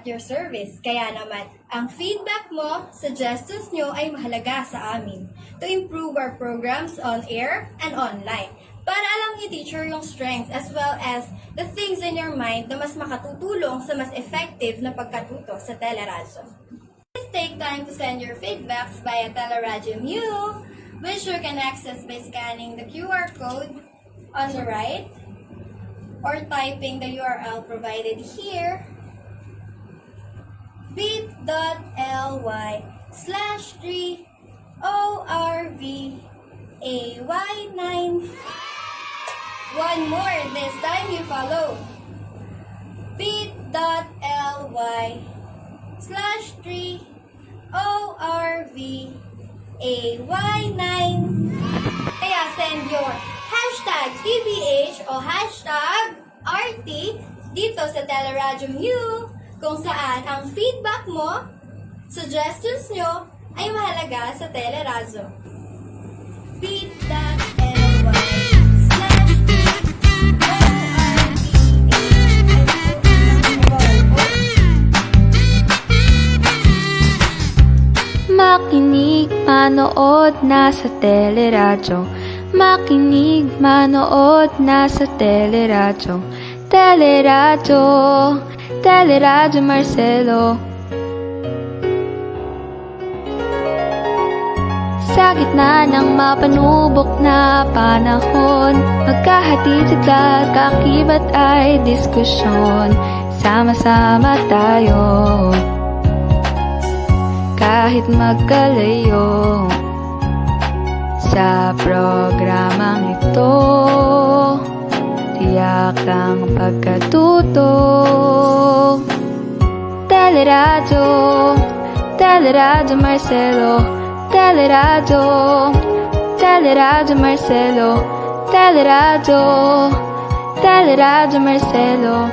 your service. Kaya naman, ang feedback mo, suggestions nyo ay mahalaga sa amin to improve our programs on air and online. Para alam ni teacher yung strengths as well as the things in your mind na mas makatutulong sa mas effective na pagkatuto sa teleradyo. Please take time to send your feedbacks via Teleradyo Mu, which you can access by scanning the QR code on the right or typing the URL provided here, bit.ly/3ORVAY9. One more, this time you follow bit.ly/3ORVAY9. Kaya send your hashtag TBH o hashtag RT dito sa Teleradyo Mu kung saan ang feedback mo, suggestions nyo ay mahalaga sa teleradyo. Makinig, manood na sa teleradyo. Makinig, manood na sa teleradyo. Teleradyo, Teleradyo Marcelo. Sa gitna ng mapanubok na panahon, magkahatid sa kaakibat ay diskusyon. Sama-sama tayo, kahit magkalayo. Sa programang ito, tiyak ang pagkatuto. Teleradyo, Teleradyo Marcelo. Teleradyo, Teleradyo Marcelo. Teleradyo, Teleradyo Marcelo.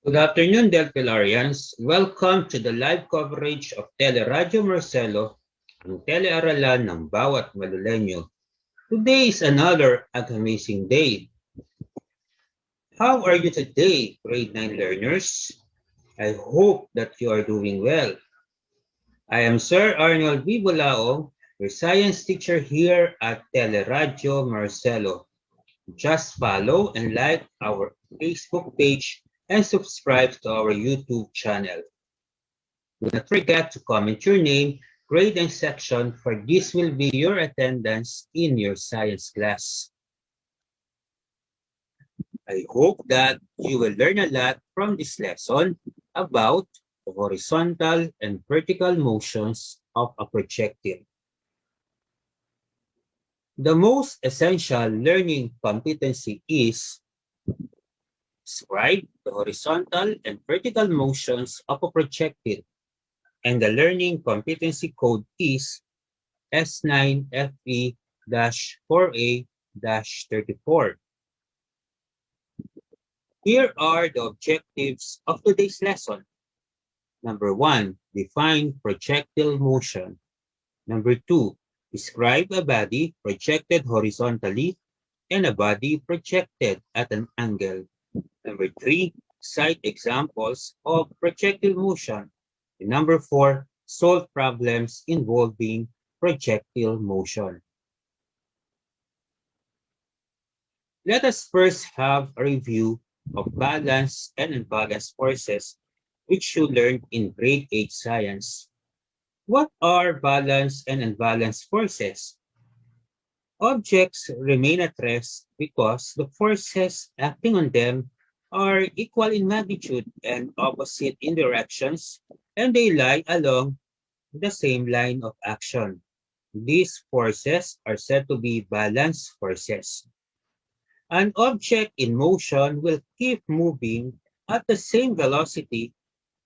Good afternoon, Delpilarians. Welcome to the live coverage of Teleradyo Marcelo, ang telearalan ng bawat Maluleño. Today is another amazing day. How are you today, grade 9 learners? I hope that you are doing well. I am Sir Arnold V. Bulaong, your science teacher here at Teleradyo Marcelo. Just follow and like our Facebook page and subscribe to our YouTube channel. Do not forget to comment your name, grading section, for this will be your attendance in your science class. I hope that you will learn a lot from this lesson about the horizontal and vertical motions of a projectile. The most essential learning competency is describe the horizontal and vertical motions of a projectile, and the learning competency code is S9FE-4A-34. Here are the objectives of today's lesson. Number 1, define projectile motion. Number 2, describe a body projected horizontally and a body projected at an angle. Number 3, cite examples of projectile motion. And number 4, solve problems involving projectile motion. Let us first have a review of balance and unbalanced forces, which you learned in grade 8 science. What are balanced and unbalanced forces? Objects remain at rest because the forces acting on them are equal in magnitude and opposite in directions, and they lie along the same line of action. These forces are said to be balanced forces. An object in motion will keep moving at the same velocity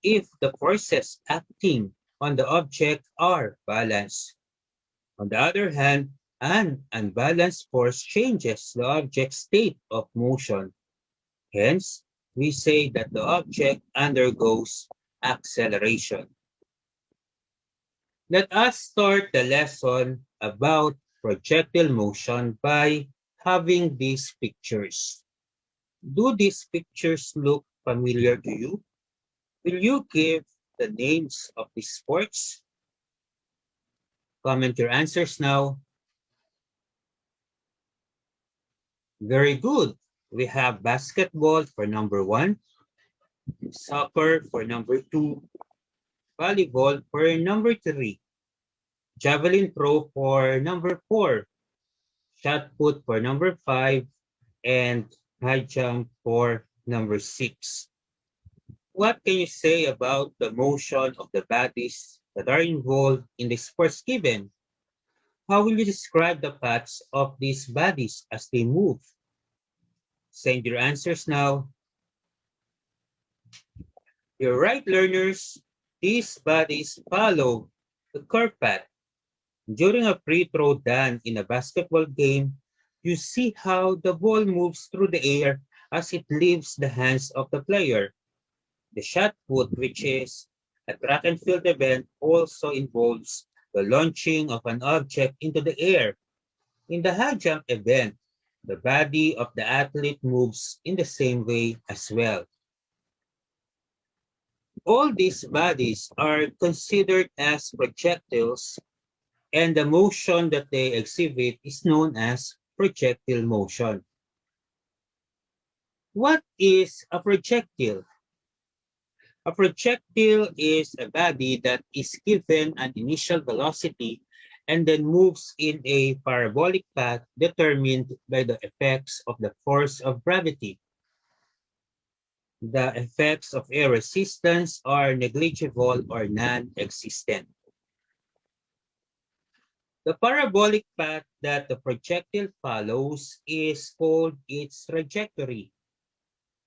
if the forces acting on the object are balanced. On the other hand, an unbalanced force changes the object's state of motion. Hence, we say that the object undergoes acceleration. Let us start the lesson about projectile motion by having these pictures. Do these pictures look familiar to you? Will you give the names of these sports? Comment your answers now. Very good. We have basketball for number 1, soccer for number 2, volleyball for number 3, javelin throw for number 4, shot put for number 5, and high jump for number 6. What can you say about the motion of the bodies that are involved in the sports given? How will you describe the paths of these bodies as they move? Send your answers now. You're right, learners. These bodies follow the curve path. During a free throw done in a basketball game, you see how the ball moves through the air as it leaves the hands of the player. The shot put, which is a track and field event, also involves the launching of an object into the air. In the high jump event, the body of the athlete moves in the same way as well. All these bodies are considered as projectiles, and the motion that they exhibit is known as projectile motion. What is a projectile? A projectile is a body that is given an initial velocity and then moves in a parabolic path determined by the effects of the force of gravity. The effects of air resistance are negligible or non-existent. The parabolic path that the projectile follows is called its trajectory.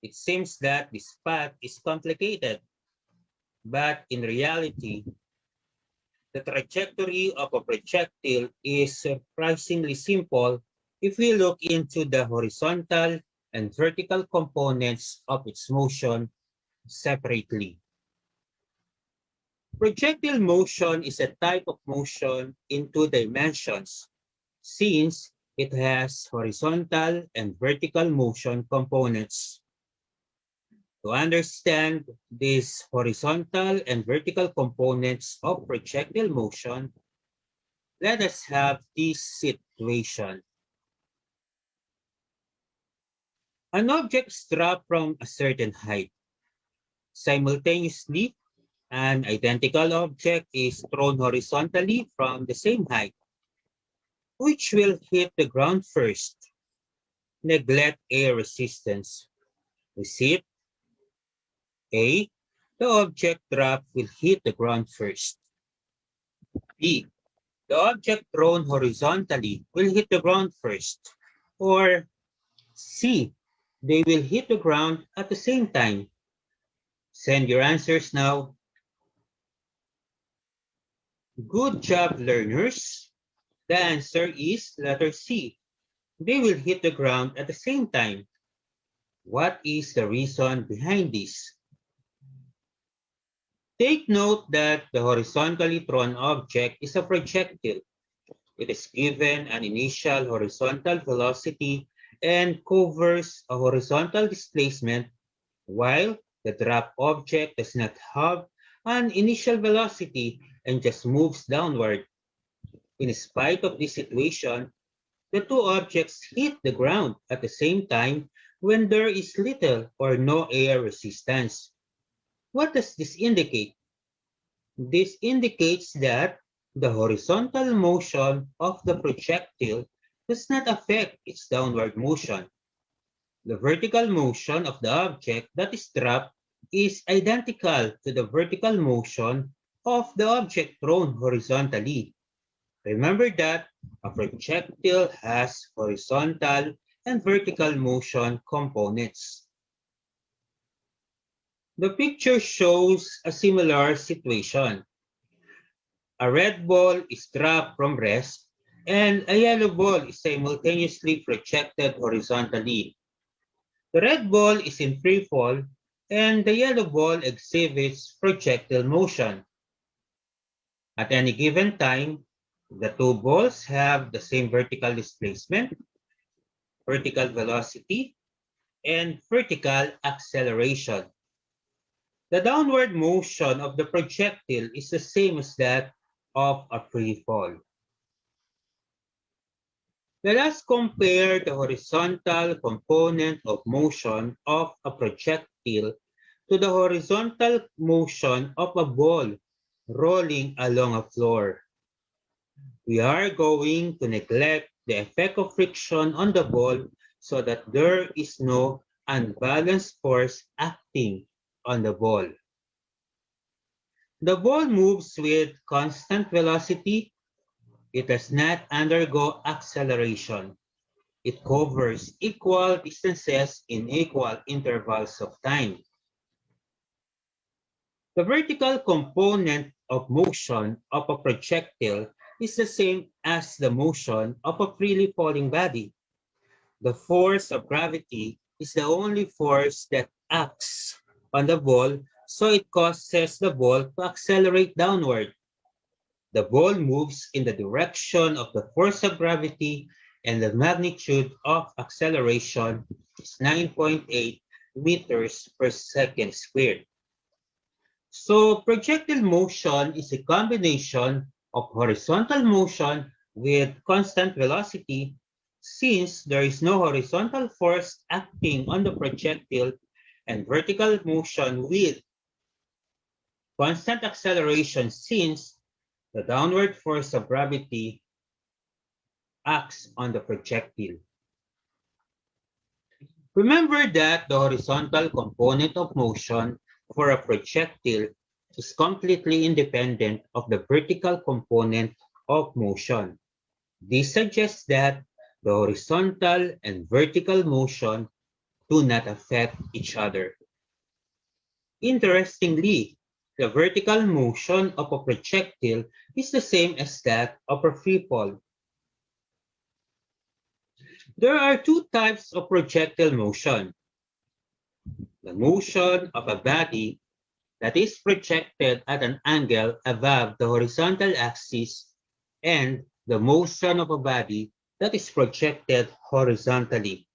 It seems that this path is complicated, but in reality, the trajectory of a projectile is surprisingly simple if we look into the horizontal and vertical components of its motion separately. Projectile motion is a type of motion in 2 dimensions, since it has horizontal and vertical motion components. To understand these horizontal and vertical components of projectile motion, let us have this situation. An object is dropped from a certain height. Simultaneously, An identical object is thrown horizontally from the same height. Which will hit the ground first? Neglect air resistance. Receipt A. The object dropped will hit the ground first. B. The object thrown horizontally will hit the ground first. Or C. They will hit the ground at the same time. Send your answers now. Good job, learners. The answer is letter C. They will hit the ground at the same time. What is the reason behind this? Take note that the horizontally thrown object is a projectile. It is given an initial horizontal velocity and covers a horizontal displacement, while the drop object does not have an initial velocity and just moves downward. In spite of this situation, the two objects hit the ground at the same time when there is little or no air resistance. What does this indicate? This indicates that the horizontal motion of the projectile does not affect its downward motion. The vertical motion of the object that is dropped is identical to the vertical motion of the object thrown horizontally. Remember that a projectile has horizontal and vertical motion components. The picture shows a similar situation. A red ball is dropped from rest and a yellow ball is simultaneously projected horizontally. The red ball is in free fall and the yellow ball exhibits projectile motion. At any given time, the two balls have the same vertical displacement, vertical velocity, and vertical acceleration. The downward motion of the projectile is the same as that of a free fall. Let us compare the horizontal component of motion of a projectile to the horizontal motion of a ball rolling along a floor. We are going to neglect the effect of friction on the ball so that there is no unbalanced force acting on the ball. The ball moves with constant velocity. It does not undergo acceleration. It covers equal distances in equal intervals of time. The vertical component of motion of a projectile is the same as the motion of a freely falling body. The force of gravity is the only force that acts on the ball, so it causes the ball to accelerate downward. The ball moves in the direction of the force of gravity, and the magnitude of acceleration is 9.8 meters per second squared. So projectile motion is a combination of horizontal motion with constant velocity, since there is no horizontal force acting on the projectile, and vertical motion with constant acceleration, since the downward force of gravity acts on the projectile. Remember that the horizontal component of motion for a projectile is completely independent of the vertical component of motion. This suggests that the horizontal and vertical motion do not affect each other. Interestingly, the vertical motion of a projectile is the same as that of a free fall. There are two types of projectile motion. The motion of a body that is projected at an angle above the horizontal axis, and the motion of a body that is projected horizontally.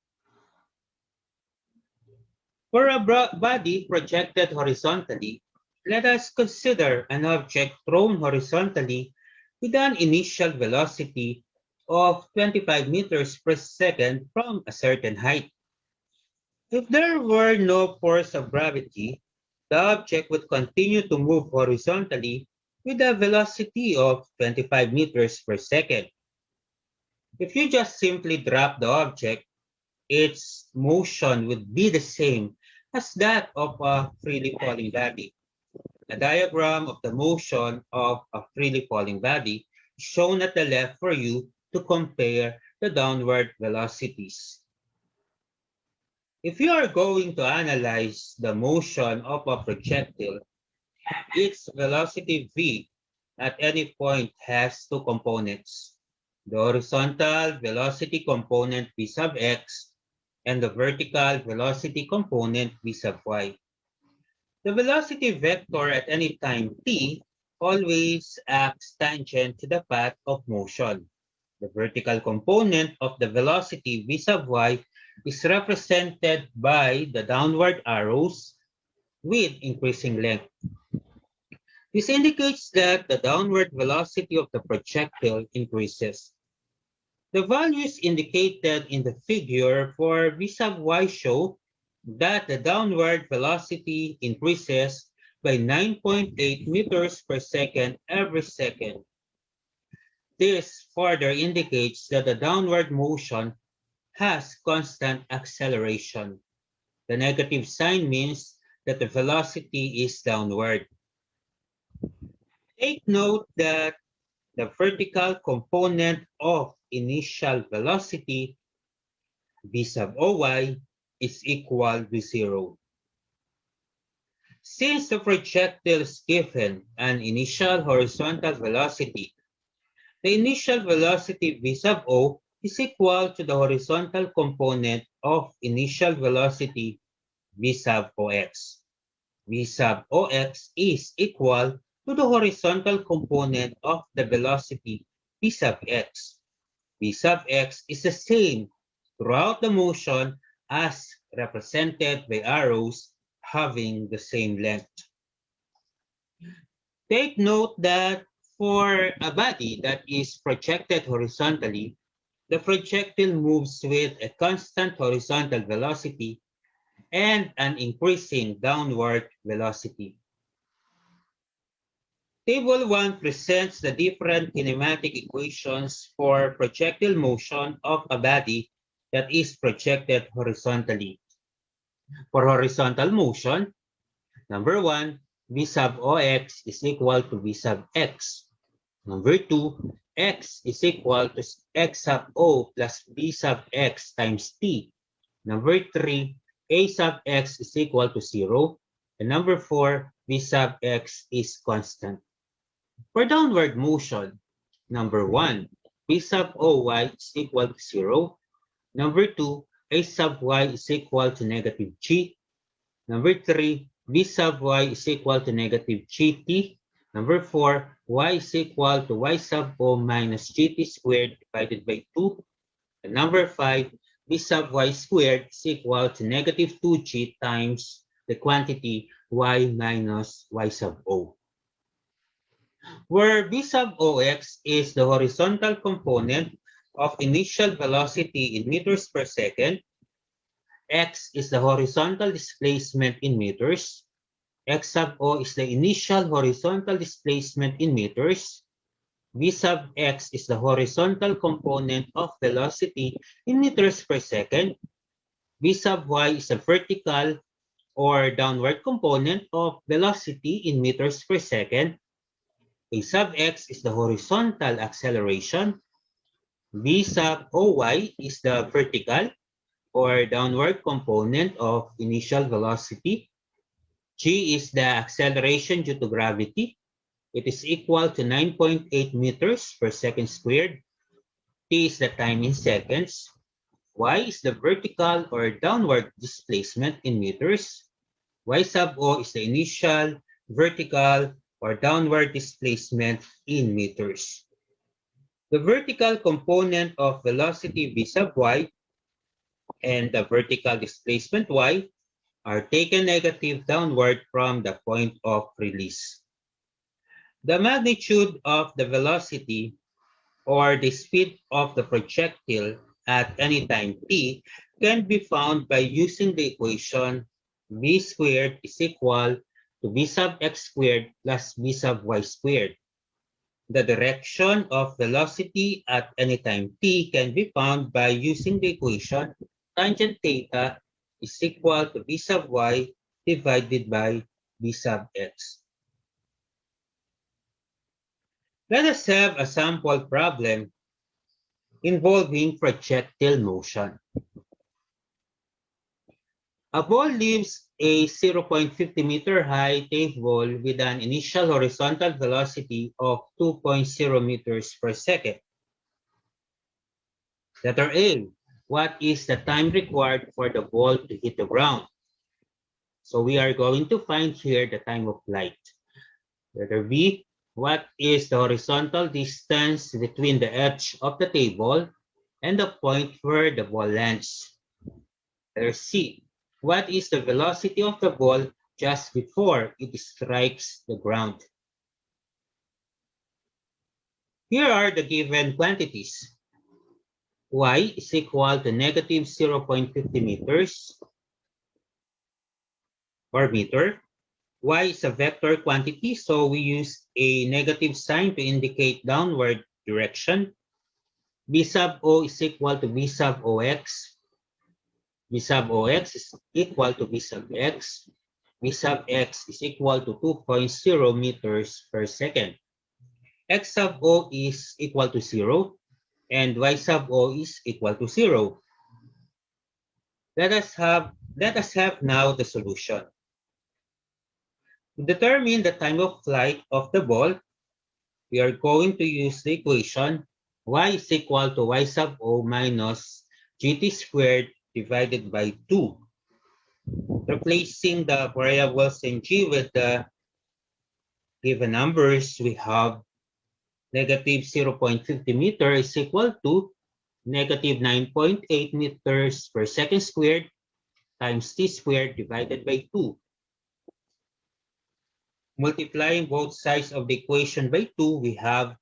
For a body projected horizontally, let us consider an object thrown horizontally with an initial velocity of 25 meters per second from a certain height. If there were no force of gravity, the object would continue to move horizontally with a velocity of 25 meters per second. If you just simply drop the object, its motion would be the same as that of a freely falling body. A diagram of the motion of a freely falling body is shown at the left for you to compare the downward velocities. If you are going to analyze the motion of a projectile, its velocity v at any point has two components: the horizontal velocity component v sub x and the vertical velocity component v sub y. The velocity vector at any time t always acts tangent to the path of motion. The vertical component of the velocity v sub y is represented by the downward arrows with increasing length. This indicates that the downward velocity of the projectile increases. The values indicated in the figure for v sub y show that the downward velocity increases by 9.8 meters per second every second. This further indicates that the downward motion has constant acceleration. The negative sign means that the velocity is downward. Take note that the vertical component of initial velocity v sub oy is equal to 0. Since the projectile is given an initial horizontal velocity, the initial velocity v sub o is equal to the horizontal component of initial velocity v sub ox. V sub ox is equal to the horizontal component of the velocity v sub x. V sub x is the same throughout the motion as represented by arrows having the same length. Take note that for a body that is projected horizontally, the projectile moves with a constant horizontal velocity and an increasing downward velocity. Table 1 presents the different kinematic equations for projectile motion of a body that is projected horizontally. For horizontal motion, number 1, v sub ox is equal to v sub x. Number 2, x is equal to x sub o plus v sub x times t. Number 3, a sub x is equal to 0. And number 4, v sub x is constant. For downward motion, number 1, v sub oy is equal to 0. Number 2, a sub y is equal to negative g. Number 3, v sub y is equal to negative gt. Number 4, y is equal to y sub o minus gt squared divided by 2. And number 5, v sub y squared is equal to negative 2g times the quantity y minus y sub o. Where v sub ox is the horizontal component of initial velocity in meters per second, x is the horizontal displacement in meters, x sub o is the initial horizontal displacement in meters, v sub x is the horizontal component of velocity in meters per second, v sub y is the vertical or downward component of velocity in meters per second, a sub x is the horizontal acceleration, v sub oy is the vertical or downward component of initial velocity, g is the acceleration due to gravity. It is equal to 9.8 meters per second squared. T is the time in seconds. Y is the vertical or downward displacement in meters. Y sub o is the initial vertical or downward displacement in meters. The vertical component of velocity v sub y and the vertical displacement y are taken negative downward from the point of release. The magnitude of the velocity or the speed of the projectile at any time t can be found by using the equation v squared is equal to v sub x squared plus v sub y squared. The direction of velocity at any time t can be found by using the equation tangent theta is equal to v sub y divided by v sub x. Let us have a sample problem involving projectile motion. A ball leaves a 0.50 meter high table with an initial horizontal velocity of 2.0 meters per second. Letter A, what is the time required for the ball to hit the ground? So we are going to find here the time of flight. Letter B, what is the horizontal distance between the edge of the table and the point where the ball lands? Letter C, what is the velocity of the ball just before it strikes the ground? Here are the given quantities. Y is equal to negative 0.50 meters or meter. Y is a vector quantity, so we use a negative sign to indicate downward direction. V sub O is equal to V sub OX. V sub OX is equal to V sub X. V sub X is equal to 2.0 meters per second. X sub O is equal to 0, and Y sub O is equal to 0. Let us have now the solution. To determine the time of flight of the ball, we are going to use the equation y is equal to y sub o minus gt squared divided by 2. Replacing the variables in g with the given numbers, we have negative 0.50 meter is equal to negative 9.8 meters per second squared times t squared divided by 2. Multiplying both sides of the equation by 2, we have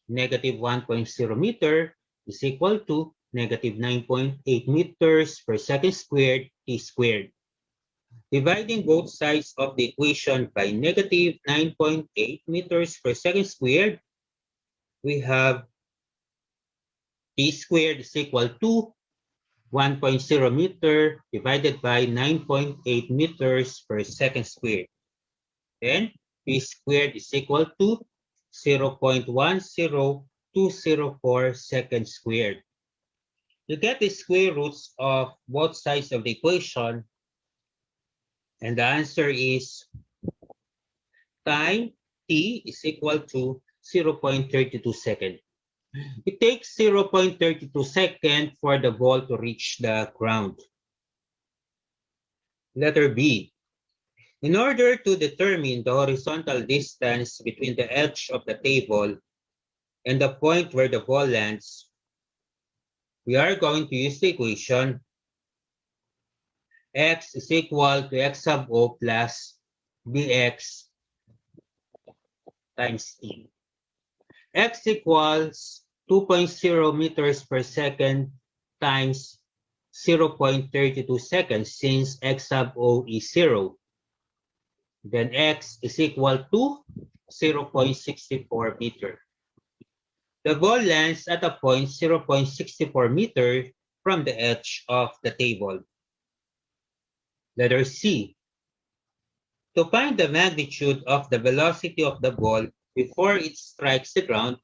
negative 1.0 meter is equal to negative 9.8 meters per second squared t squared. Dividing both sides of the equation by negative 9.8 meters per second squared, we have t squared is equal to 1.0 meter divided by 9.8 meters per second squared. Then p squared is equal to 0.10204 seconds squared. You get the square roots of both sides of the equation, and the answer is time t is equal to 0.32 seconds. It takes 0.32 seconds for the ball to reach the ground. Letter B. In order to determine the horizontal distance between the edge of the table and the point where the ball lands, we are going to use the equation x is equal to x sub o plus bx times t. X equals 2.0 meters per second times 0.32 seconds since x sub o is 0. Then x is equal to 0.64 meter. The ball lands at a point 0.64 meter from the edge of the table. Letter C. To find the magnitude of the velocity of the ball before it strikes the ground,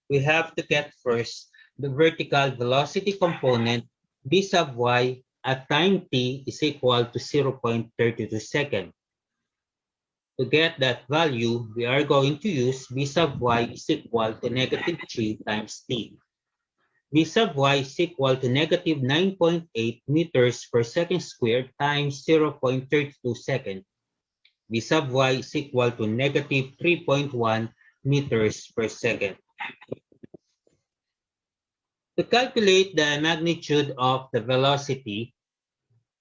we have to get first the vertical velocity component v sub y at time t is equal to 0.32 seconds. To get that value, we are going to use v sub y is equal to negative 3 times t. V sub y is equal to negative 9.8 meters per second squared times 0.32 seconds. V sub y is equal to negative 3.1 meters per second. To calculate the magnitude of the velocity,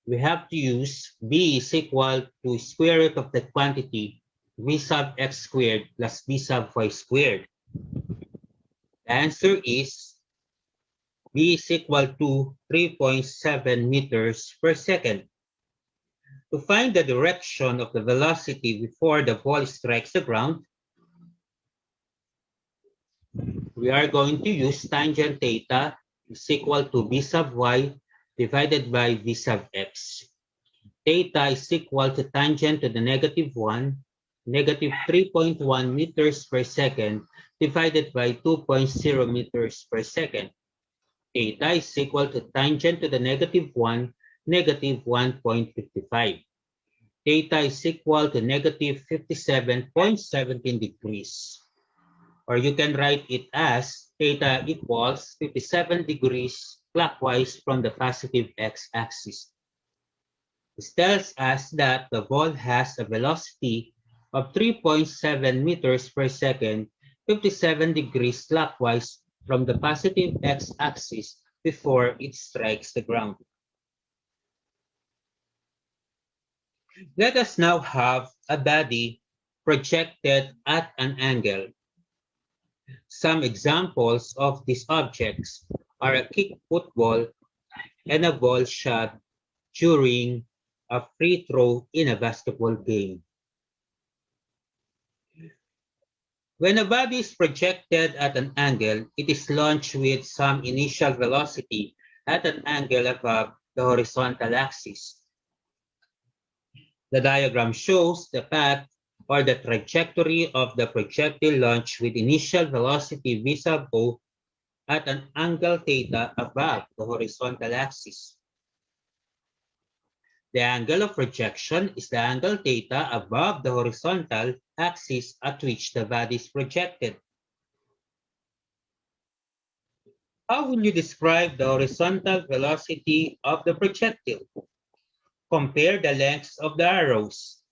we have to use v is equal to square root of the quantity v sub x squared plus v sub y squared. The answer is v is equal to 3.7 meters per second. To find the direction of the velocity before the ball strikes the ground, we are going to use tangent theta is equal to v sub y divided by v sub x. Theta is equal to tangent to the -1, negative 3.1 meters per second divided by 2.0 meters per second. Theta is equal to tangent to the -1, negative 1.55. Theta is equal to negative 57.17 degrees. Or you can write it as theta equals 57 degrees clockwise from the positive x-axis. This tells us that the ball has a velocity of 3.7 meters per second, 57 degrees clockwise from the positive x-axis before it strikes the ground. Let us now have a body projected at an angle. Some examples of these objects are a kick football and a ball shot during a free throw in a basketball game. When a body is projected at an angle, it is launched with some initial velocity at an angle above the horizontal axis. The diagram shows the path or the trajectory of the projectile launched with initial velocity v sub o at an angle theta above the horizontal axis. The angle of projection is the angle theta above the horizontal axis at which the body is projected. How will you describe the horizontal velocity of the projectile? Compare the lengths of the arrows.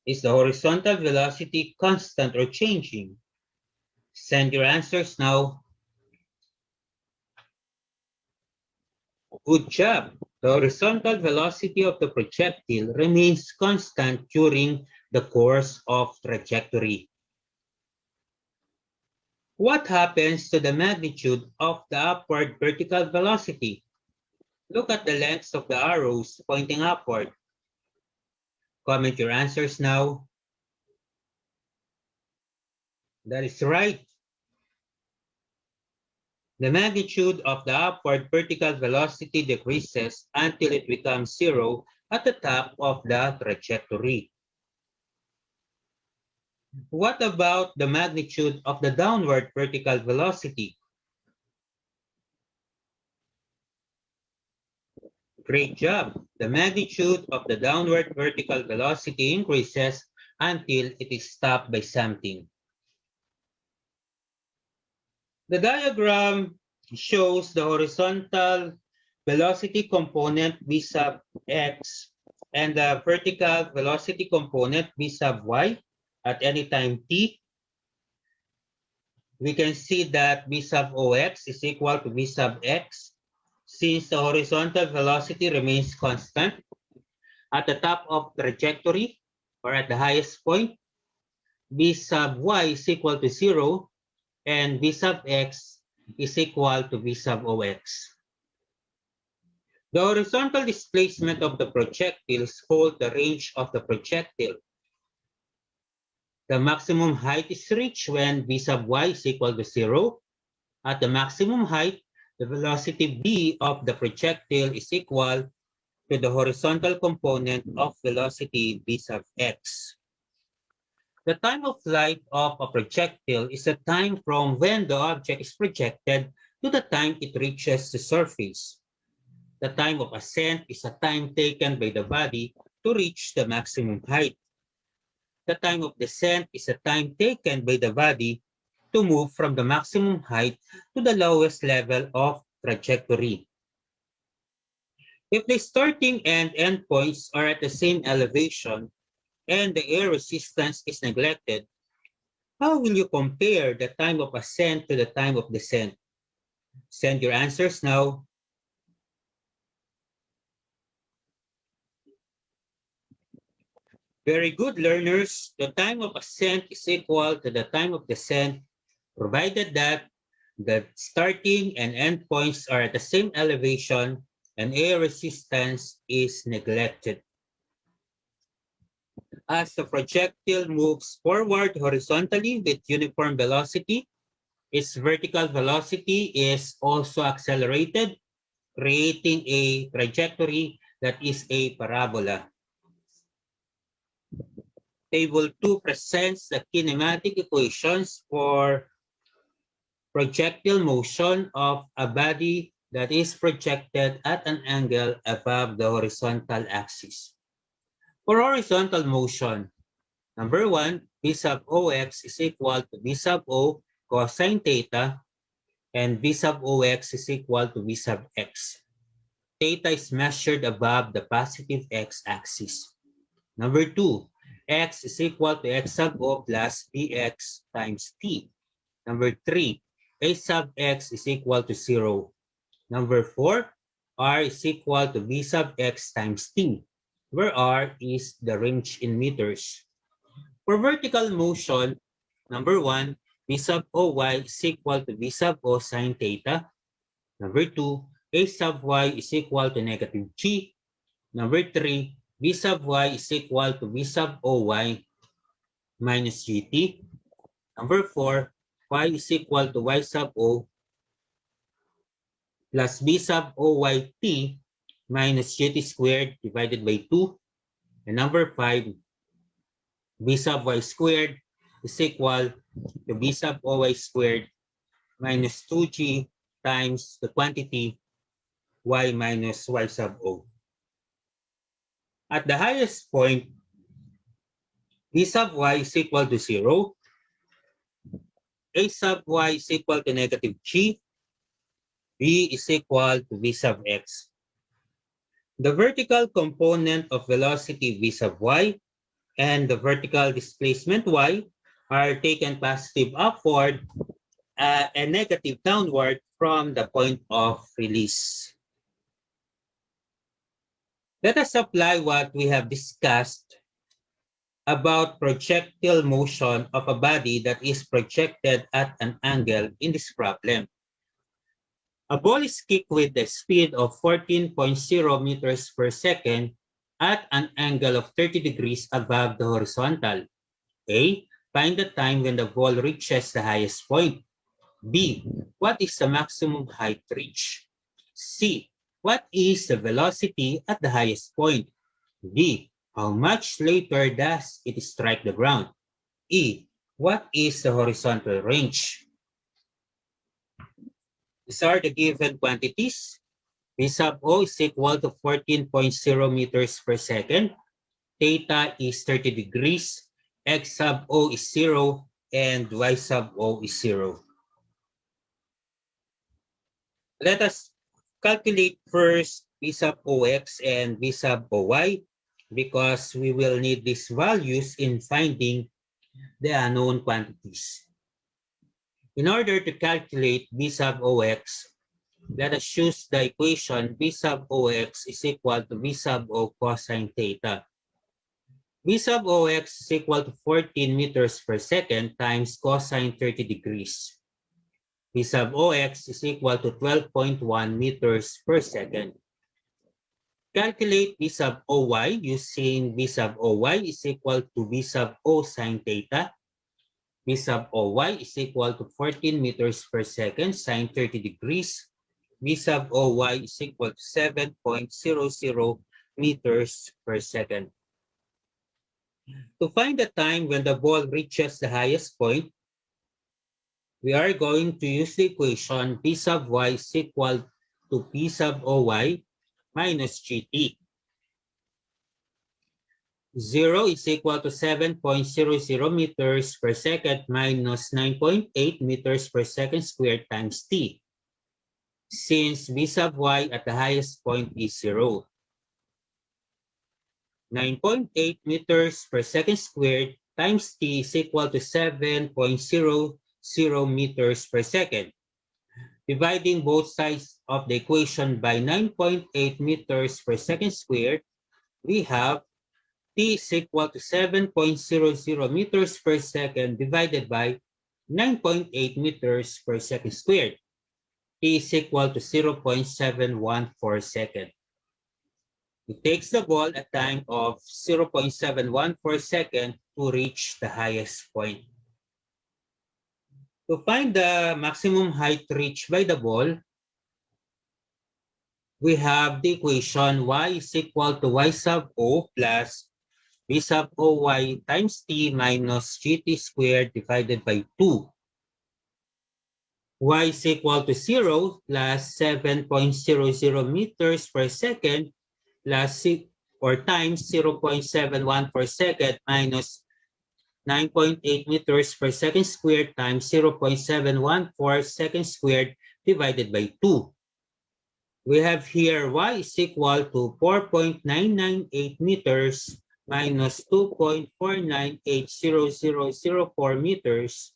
Is the horizontal velocity constant or changing? Send your answers now. Good job. The horizontal velocity of the projectile remains constant during the course of trajectory. What happens to the magnitude of the upward vertical velocity? Look at the lengths of the arrows pointing upward. Comment your answers now. That is right. The magnitude of the upward vertical velocity decreases until it becomes zero at the top of the trajectory. What about the magnitude of the downward vertical velocity? Great job. The magnitude of the downward vertical velocity increases until it is stopped by something. The diagram shows the horizontal velocity component v sub x and the vertical velocity component v sub y at any time t. We can see that v sub ox is equal to v sub x since the horizontal velocity remains constant at the top of trajectory or at the highest point. V sub y is equal to 0 and v sub x is equal to v sub ox. The horizontal displacement of the projectiles holds the range of the projectile. The maximum height is reached when v sub y is equal to 0. At the maximum height, the velocity v of the projectile is equal to the horizontal component of velocity v sub x. The time of flight of a projectile is the time from when the object is projected to the time it reaches the surface. The time of ascent is the time taken by the body to reach the maximum height. The time of descent is the time taken by the body to move from the maximum height to the lowest level of trajectory. If the starting and end points are at the same elevation, and the air resistance is neglected, how will you compare the time of ascent to the time of descent? Send your answers now. Very good, learners. The time of ascent is equal to the time of descent, provided that the starting and end points are at the same elevation and air resistance is neglected. As the projectile moves forward horizontally with uniform velocity, its vertical velocity is also accelerated, creating a trajectory that is a parabola. Table 2 presents the kinematic equations for projectile motion of a body that is projected at an angle above the horizontal axis. For horizontal motion, number 1, V sub OX is equal to V sub O cosine theta, and V sub OX is equal to V sub X. Theta is measured above the positive x-axis. Number 2, X is equal to X sub O plus Bx times T. Number 3, A sub X is equal to 0. Number 4, R is equal to V sub X times T, where R is the range in meters. For vertical motion, number 1, V sub OY is equal to V sub O sine theta. Number 2, A sub Y is equal to negative G. Number 3, V sub Y is equal to V sub OY minus GT. Number 4, Y is equal to Y sub O plus V sub OYT minus GT squared divided by 2. And number 5, V sub Y squared is equal to V sub OY squared minus 2G times the quantity Y minus Y sub O. At the highest point, V sub Y is equal to 0. A sub Y is equal to negative G. V is equal to V sub X. The vertical component of velocity V sub Y and the vertical displacement Y are taken positive upward and negative downward from the point of release. Let us apply what we have discussed about projectile motion of a body that is projected at an angle in this problem. A ball is kicked with the speed of 14.0 meters per second at an angle of 30 degrees above the horizontal. A, find the time when the ball reaches the highest point. B, what is the maximum height reached? C, what is the velocity at the highest point? D, how much later does it strike the ground? E, what is the horizontal range? These are the given quantities. V sub O is equal to 14.0 meters per second. Theta is 30 degrees. X sub O is 0. And Y sub O is 0. Let us calculate first V sub OX and V sub OY because we will need these values in finding the unknown quantities. In order to calculate V sub OX, let us choose the equation V sub OX is equal to V sub O cosine theta. V sub OX is equal to 14 meters per second times cosine 30 degrees. V sub OX is equal to 12.1 meters per second. Calculate V sub OY using V sub OY is equal to V sub O sine theta. V sub OY is equal to 14 meters per second sine 30 degrees. V sub OY is equal to 7.00 meters per second. To find the time when the ball reaches the highest point, we are going to use the equation V sub Y is equal to P sub OY minus GT. 0 is equal to 7.00 meters per second minus 9.8 meters per second squared times T, since V sub Y at the highest point is 0. 9.8 meters per second squared times T is equal to 7.00 meters per second. Dividing both sides of the equation by 9.8 meters per second squared, we have T is equal to 7.00 meters per second divided by 9.8 meters per second squared. T is equal to 0.714 second. It takes the ball a time of 0.714 seconds to reach the highest point. To find the maximum height reached by the ball, we have the equation y is equal to y sub o plus b sub oy times t minus gt squared divided by 2. Y is equal to 0 plus 7.00 meters per second plus or times 0.71 per second minus 9.8 meters per second squared times 0.714 seconds squared divided by 2. We have here y is equal to 4.998 meters minus 2.498004 meters.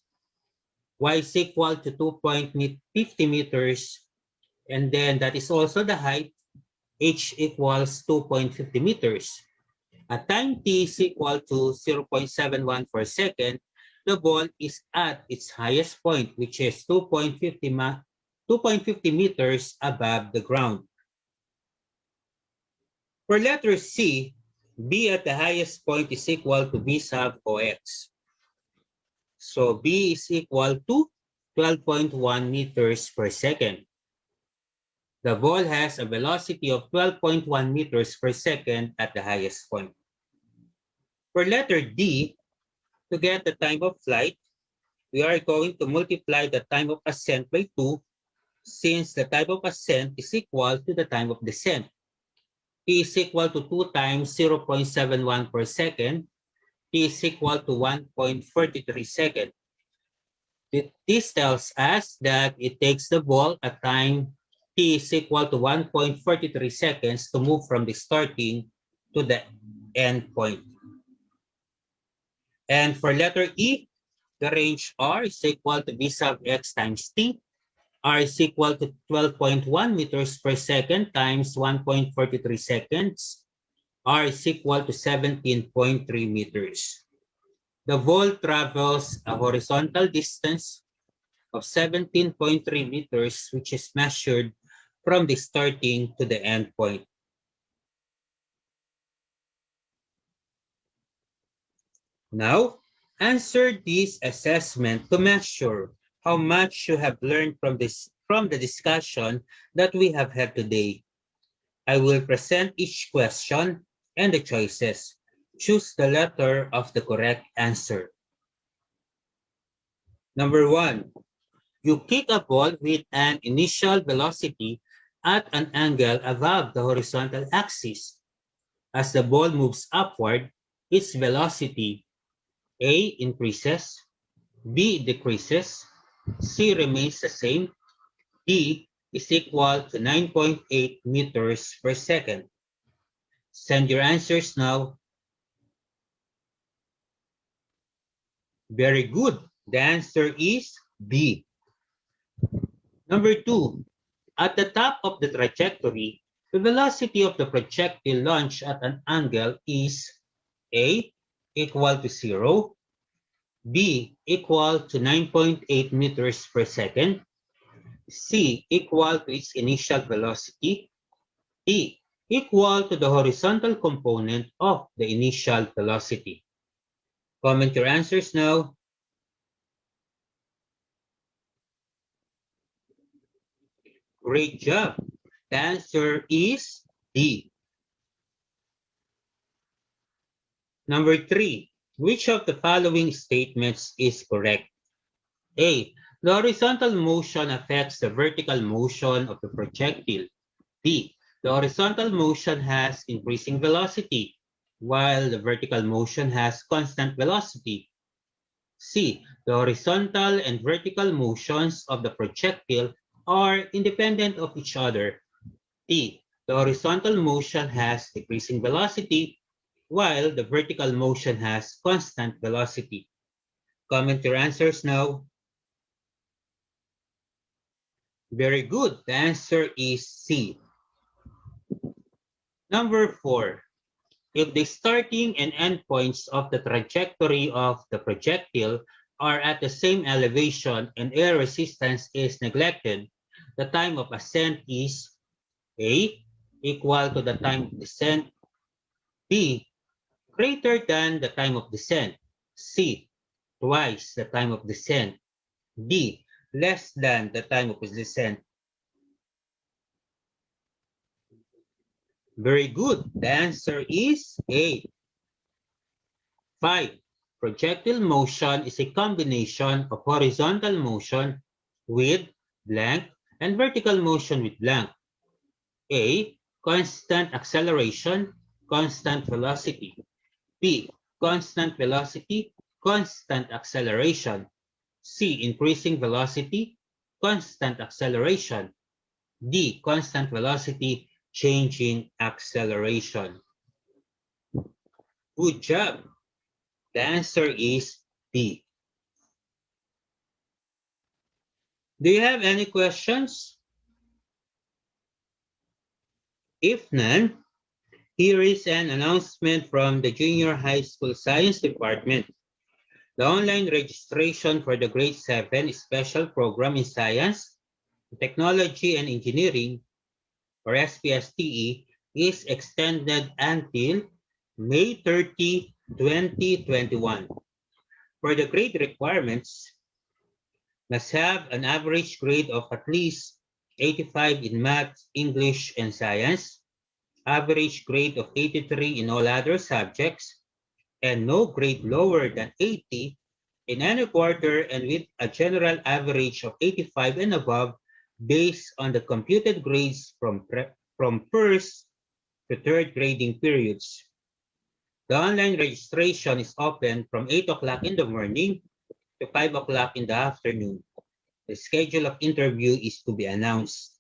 Y is equal to 2.50 meters, and then that is also the height. H equals 2.50 meters. At time t is equal to 0.71 per second, the ball is at its highest point, which is 2.50 meters above the ground. For letter C, B at the highest point is equal to B sub OX. So B is equal to 12.1 meters per second. The ball has a velocity of 12.1 meters per second at the highest point. For letter D, to get the time of flight, we are going to multiply the time of ascent by 2, since the time of ascent is equal to the time of descent. T is equal to 2 times 0.71 per second. T is equal to 1.43 seconds. This tells us that it takes the ball a time t is equal to 1.43 seconds to move from the starting to the end point. And for letter E, the range R is equal to B sub x times t. R is equal to 12.1 meters per second times 1.43 seconds. R is equal to 17.3 meters. The ball travels a horizontal distance of 17.3 meters, which is measured from the starting to the end point. Now, answer this assessment to measure how much you have learned from the discussion that we have had today. I will present each question and the choices. Choose the letter of the correct answer. Number 1, you kick a ball with an initial velocity at an angle above the horizontal axis. As the ball moves upward, its velocity A increases, B decreases, C remains the same, D is equal to 9.8 meters per second. Send your answers now. Very good. The answer is B. Number 2, at the top of the trajectory, the velocity of the projectile launched at an angle is A equal to 0, B equal to 9.8 meters per second, C equal to its initial velocity, D equal to the horizontal component of the initial velocity. Comment your answers now. Great job. The answer is D. Number 3, which of the following statements is correct? A, the horizontal motion affects the vertical motion of the projectile. B, the horizontal motion has increasing velocity, while the vertical motion has constant velocity. C, the horizontal and vertical motions of the projectile are independent of each other. D, the horizontal motion has decreasing velocity, while the vertical motion has constant velocity. Comment your answers now. Very good. The answer is C. Number 4, if the starting and end points of the trajectory of the projectile are at the same elevation and air resistance is neglected, the time of ascent is A, equal to the time of descent. B, greater than the time of descent. C, twice the time of descent. D, less than the time of descent. Very good. The answer is A. 5. Projectile motion is a combination of horizontal motion with blank and vertical motion with blank. A. Constant acceleration, constant velocity. B. Constant velocity, constant acceleration. C. Increasing velocity, constant acceleration. D. Constant velocity, changing acceleration. Good job. The answer is B. Do you have any questions? If none, here is an announcement from the Junior High School Science Department. The online registration for the Grade 7 Special Program in Science, Technology and Engineering, or SPSTE, is extended until May 30, 2021. For the grade requirements, must have an average grade of at least 85 in math, English, and science, average grade of 83 in all other subjects, and no grade lower than 80 in any quarter, and with a general average of 85 and above based on the computed grades from first to third grading periods. The online registration is open from 8 o'clock in the morning to 5 o'clock in the afternoon. The schedule of interview is to be announced.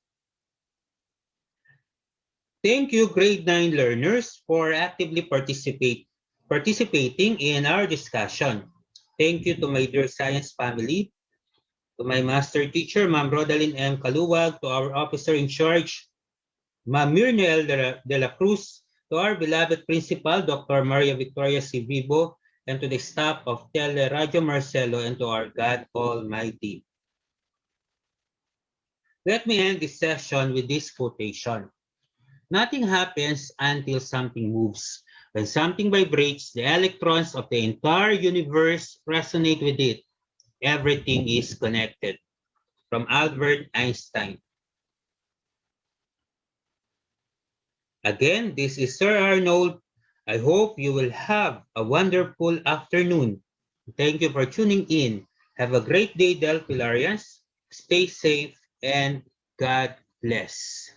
Thank you, grade 9 learners, for actively participating in our discussion. Thank you to my dear science family, to my master teacher, Ma'am Rodalyn M. Kaluwag, to our officer in charge, Ma'am Mirnel de la Cruz, to our beloved principal, Dr. Maria Victoria C. Vivo, and to the staff of Teleradio Marcelo, and to our God Almighty. Let me end this session with this quotation. Nothing happens until something moves. When something vibrates, the electrons of the entire universe resonate with it. Everything is connected. From Albert Einstein. Again, this is Sir Arnold. I hope you will have a wonderful afternoon. Thank you for tuning in. Have a great day, Delphilarians. Stay safe and God bless.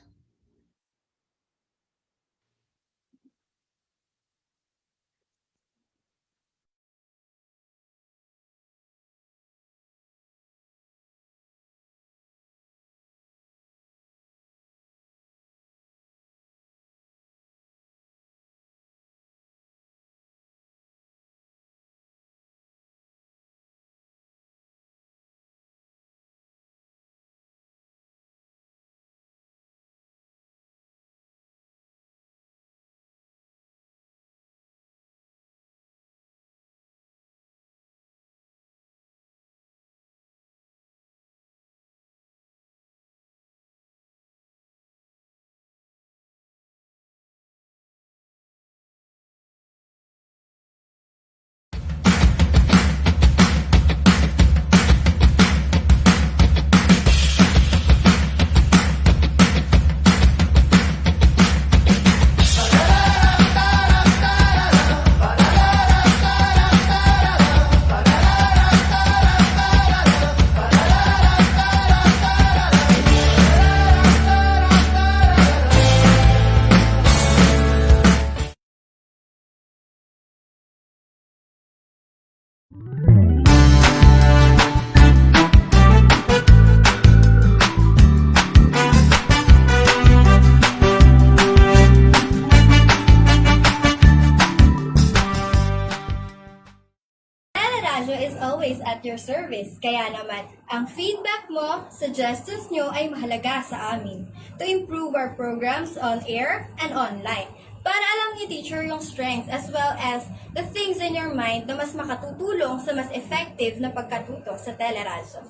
Radyo is always at your service. Kaya naman, ang feedback mo, suggestions nyo ay mahalaga sa amin to improve our programs on air and online. Para alam ni teacher yung strengths as well as the things in your mind na mas makatutulong sa mas effective na pagkatuto sa teleradyo.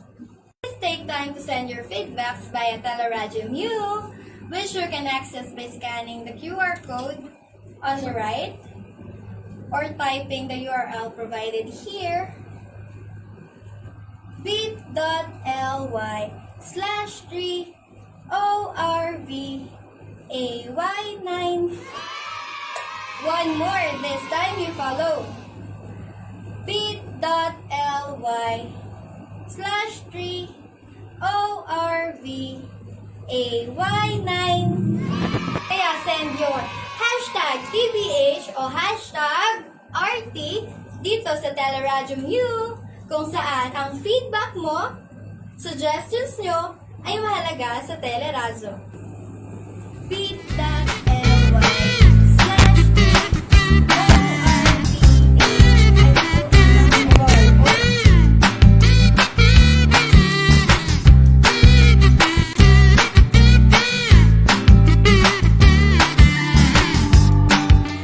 Please take time to send your feedbacks via Teleradyo Mu, which you can access by scanning the QR code on the right or typing the URL provided here, bit.ly/3ORVAY9. One more, this time you follow. bit.ly/3ORVAY9. Kaya send your hashtag TBH o hashtag RT dito sa Teleradyo Mu, kung saan ang feedback mo, suggestions nyo ay mahalaga sa Teleradyo.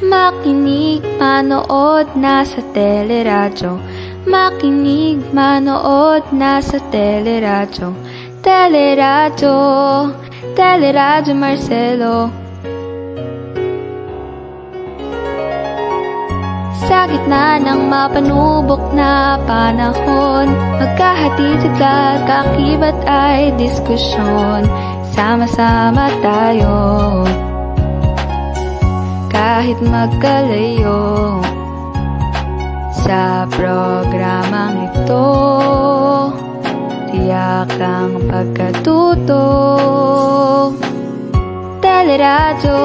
Makinig, manood na sa teleradyo. Makinig, manood na sa teleradyo. Teleradyo, Teleradyo Marcelo. Sa gitna ng mapanubok na panahon, magkahatid sa kakibat ay diskusyon. Sama-sama tayo, kahit magkalayo. Sa programang ito, tiyak ang pagkatuto. Teleradyo,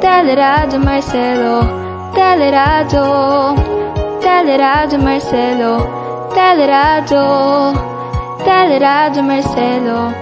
Teleradyo Marcelo. Teleradyo, Teleradyo Marcelo. Teleradyo, Teleradyo Marcelo.